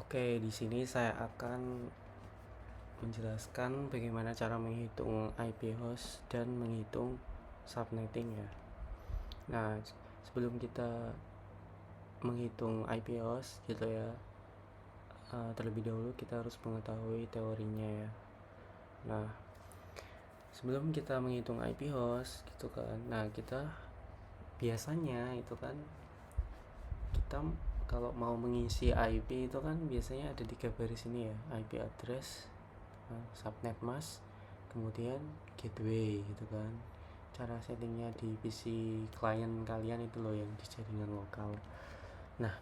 Oke, di sini saya akan menjelaskan bagaimana cara menghitung IP host dan menghitung subnetting ya. Nah, sebelum kita menghitung IP host gitu ya, terlebih dahulu kita harus mengetahui teorinya ya. Nah, sebelum kita menghitung IP host gitu kan, nah kita biasanya itu kan kita kalau mau mengisi IP itu kan biasanya ada 3 baris ini ya, IP address, subnet mask, kemudian gateway gitu kan. Cara settingnya di PC klien kalian itu loh yang di jaringan lokal. Nah,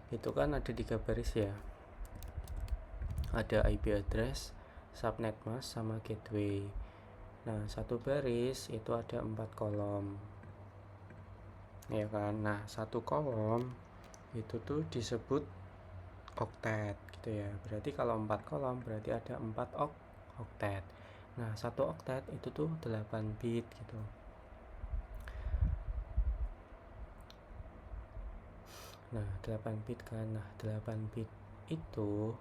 itu kan ada 3 baris ya, ada IP address, subnet mask, sama gateway. Nah, satu baris itu ada 4 kolom ya kan. Nah, satu kolom itu tuh disebut oktet gitu ya. Berarti kalau 4 kolom berarti ada 4 oktet. Nah, satu oktet itu tuh 8 bit gitu. Nah, 8 bit kan. Nah, 8 bit itu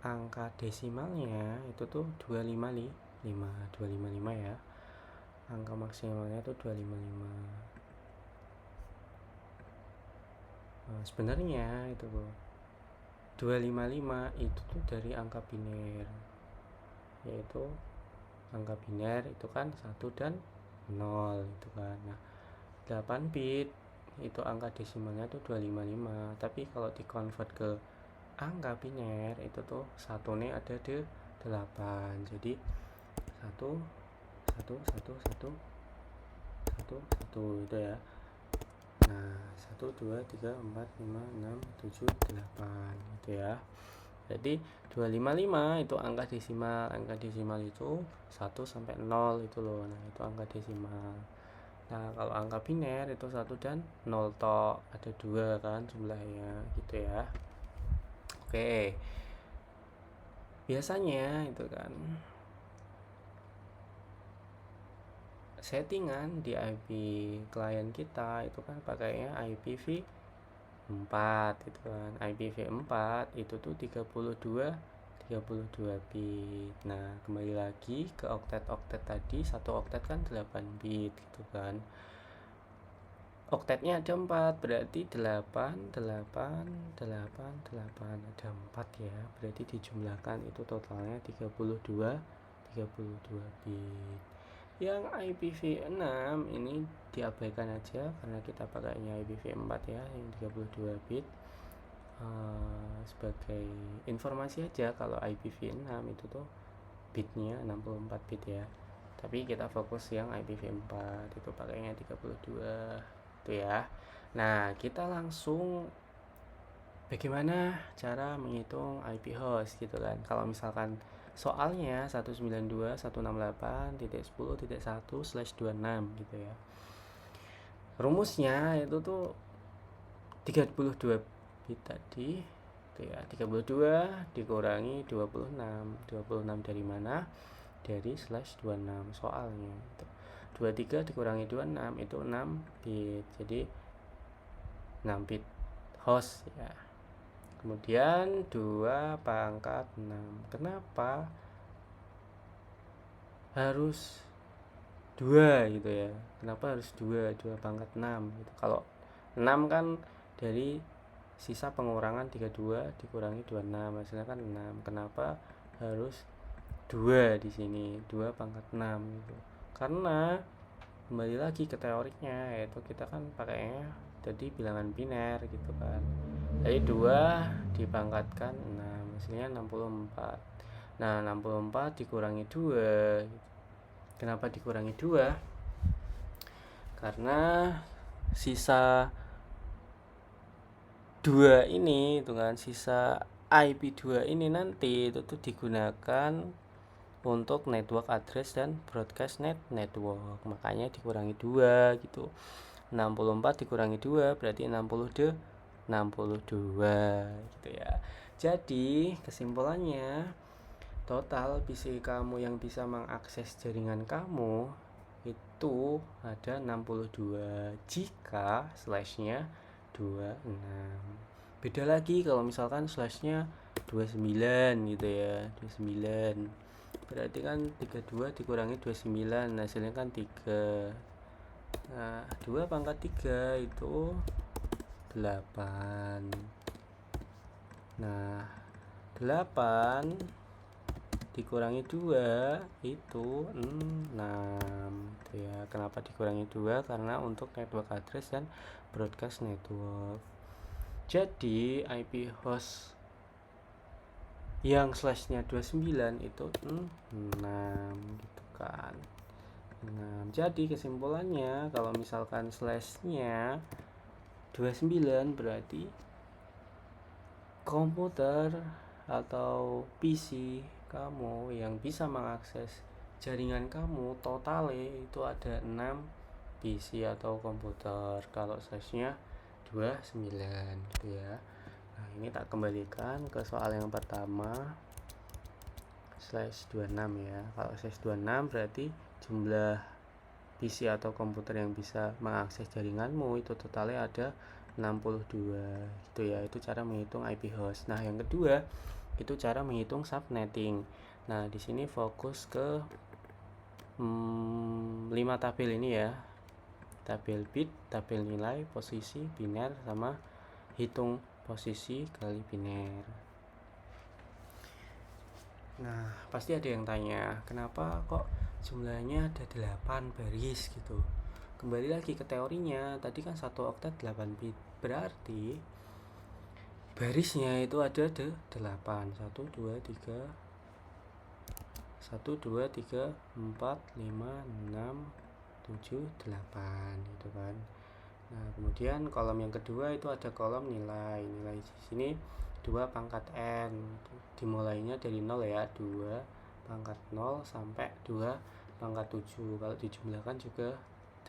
angka desimalnya itu tuh 255 ya. Angka maksimalnya tuh 255. Nah, sebenarnya itu 255 itu tuh dari angka biner, yaitu angka biner itu kan 1 dan 0 itu kan. Nah, 8 bit itu angka desimalnya tuh 255, tapi kalau dikonvert ke angka biner itu tuh satunya ada di 8. Jadi 1 1 1 1 1 1 itu ya. Nah, 1 2 3 4 5 6 7 8 gitu ya. Jadi 255 itu angka desimal. Angka desimal itu 1 sampai 0 itu loh. Nah, itu angka desimal. Nah, kalau angka biner itu 1 dan 0 tok. Ada 2 kan jumlahnya gitu ya. Oke. Biasanya itu kan settingan di IP klien kita itu kan pakainya IPv4 itu kan. IPv4 itu tuh 32 bit. Nah, kembali lagi ke oktet-oktet tadi, satu oktet kan 8 bit gitu kan. Oktetnya ada 4, berarti 8 8 8 8 ada 4 ya. Berarti dijumlahkan itu totalnya 32 bit. Yang IPv6 ini diabaikan aja karena kita pakainya IPv4 ya, yang 32 bit. Sebagai informasi aja, kalau IPv6 itu tuh bitnya 64 bit ya, tapi kita fokus yang IPv4 itu pakainya 32 itu ya. Nah, kita langsung bagaimana cara menghitung IP host gitu kan. Kalau misalkan soalnya 192.168.10.1/26 gitu ya, rumusnya itu tuh 32 bit tadi itu ya. 32 dikurangi 26 dari mana? Dari /26 soalnya itu. 23 dikurangi 26 itu 6 bit, jadi 6 bit host ya. Kemudian 2 pangkat 6. Kenapa harus 2 gitu ya? Kenapa harus 2 pangkat 6 gitu? Kalau 6 kan dari sisa pengurangan 32 dikurangi 26, hasilnya kan 6. Kenapa harus 2 di sini? 2 pangkat 6 gitu. Karena kembali lagi ke teoriknya, yaitu kita kan pakainya jadi bilangan biner gitu kan. Jadi 2 dipangkatkan 6, hasilnya 64. Nah, 64 dikurangi 2. Kenapa dikurangi 2? Karena sisa 2 ini itu kan, sisa IP2 ini nanti itu tuh digunakan untuk network address dan broadcast network. Makanya dikurangi 2 gitu. 64 dikurangi 2 berarti 62 gitu ya. Jadi kesimpulannya, total PC kamu yang bisa mengakses jaringan kamu itu ada 62 jika slashnya 26. Beda lagi kalau misalkan slashnya 29 gitu ya, 29. Berarti kan 32 dikurangi 29 hasilnya kan 3. Nah 2 pangkat 3 itu 8. Nah 8 dikurangi 2 itu 6 gitu ya. Kenapa dikurangi 2? Karena untuk network address dan broadcast network. Jadi IP host yang slashnya 29 itu 6 gitu kan. 6. Jadi kesimpulannya kalau misalkan slashnya 29 berarti komputer atau PC kamu yang bisa mengakses jaringan kamu totalnya itu ada 6 PC atau komputer kalau slashnya 29 gitu ya. Nah ini tak kembalikan ke soal yang pertama slash 26 ya. Kalau slash 26 berarti jumlah PC atau komputer yang bisa mengakses jaringanmu itu totalnya ada 62 gitu ya. Itu cara menghitung IP host. Nah yang kedua itu cara menghitung subnetting. Nah di sini fokus ke 5 tabel ini ya, tabel bit, tabel nilai, posisi, biner, sama hitung posisi kali biner. Nah pasti ada yang tanya kenapa kok jumlahnya ada 8 baris gitu. Kembali lagi ke teorinya, tadi kan 1 oktet 8 bit, berarti barisnya itu ada 8. 1, 2, 3 1, 2, 3, 4, 5, 6, 7, 8 gitu kan. Nah kemudian kolom yang kedua itu ada kolom nilai. Nilai di sini 2 pangkat n, dimulainya dari 0 ya, 2 pangkat 0 sampai 2 pangkat 7. Kalau dijumlahkan juga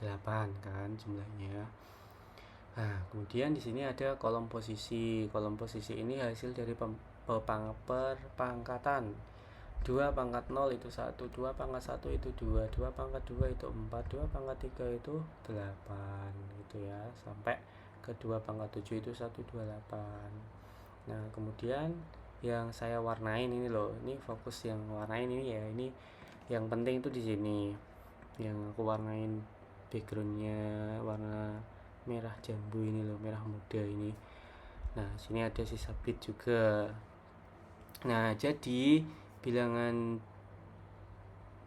8 kan jumlahnya. Nah kemudian di sini ada kolom posisi. Kolom posisi ini hasil dari perpangkatan. 2 pangkat 0 itu 1, 2 pangkat 1 itu 2, 2 pangkat 2 itu 4, 2 pangkat 3 itu 8 gitu ya, sampai ke 2 pangkat 7 itu 128. Nah kemudian yang saya warnain ini loh, ini fokus yang warnain ini ya, ini yang penting itu di sini yang aku warnain backgroundnya warna merah jambu ini loh, merah muda ini. Nah sini ada sisa bit juga. Nah jadi bilangan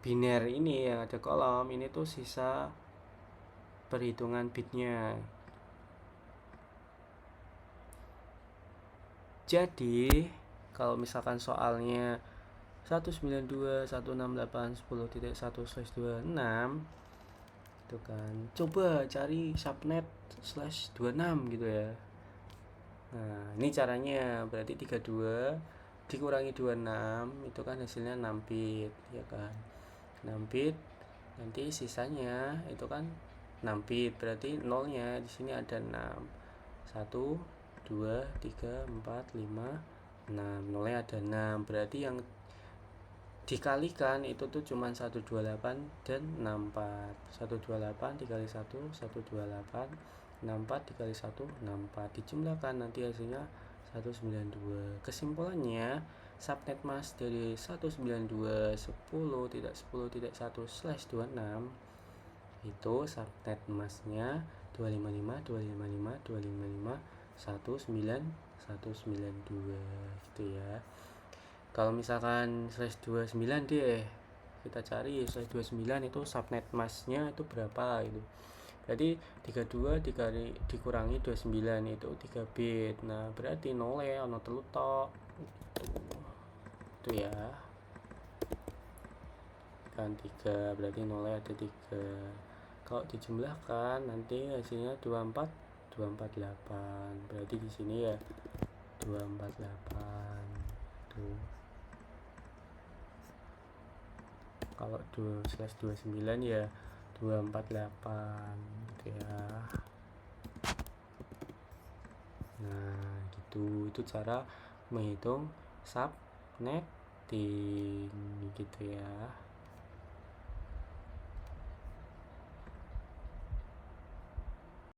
biner ini yang ada kolom ini tuh sisa perhitungan bitnya. Jadi kalau misalkan soalnya 192.168.10.1/26 itu kan, coba cari subnet /26 gitu ya. Nah ini caranya, berarti 32 dikurangi 26 itu kan hasilnya 6 bit ya kan, 6 bit. Nanti sisanya itu kan 6 bit, berarti nolnya di sini ada 6. 1 2 3 4 5 6, nolnya ada 6, berarti yang dikalikan itu tuh cuman 128 dan 64. 128 dikali 1 128, 64 dikali 1 64, dijumlahkan nanti hasilnya 192. Kesimpulannya subnet mask dari 192.10.10.1/26 itu subnet masknya 255.255.255.19192 gitu ya. Kalau misalkan /29 deh, kita cari /29 itu subnet masknya itu berapa itu. Berarti 32 dikurangi 29 itu 3 bit. Nah berarti nolnya ono telu tok itu ya kan, 3 berarti nolnya ada 3. Kalau dijumlahkan nanti hasilnya 24 248, berarti di sini ya 248 tuh. Kalau 2/29 ya 248 gitu ya. Nah gitu, itu cara menghitung subnetting gitu ya.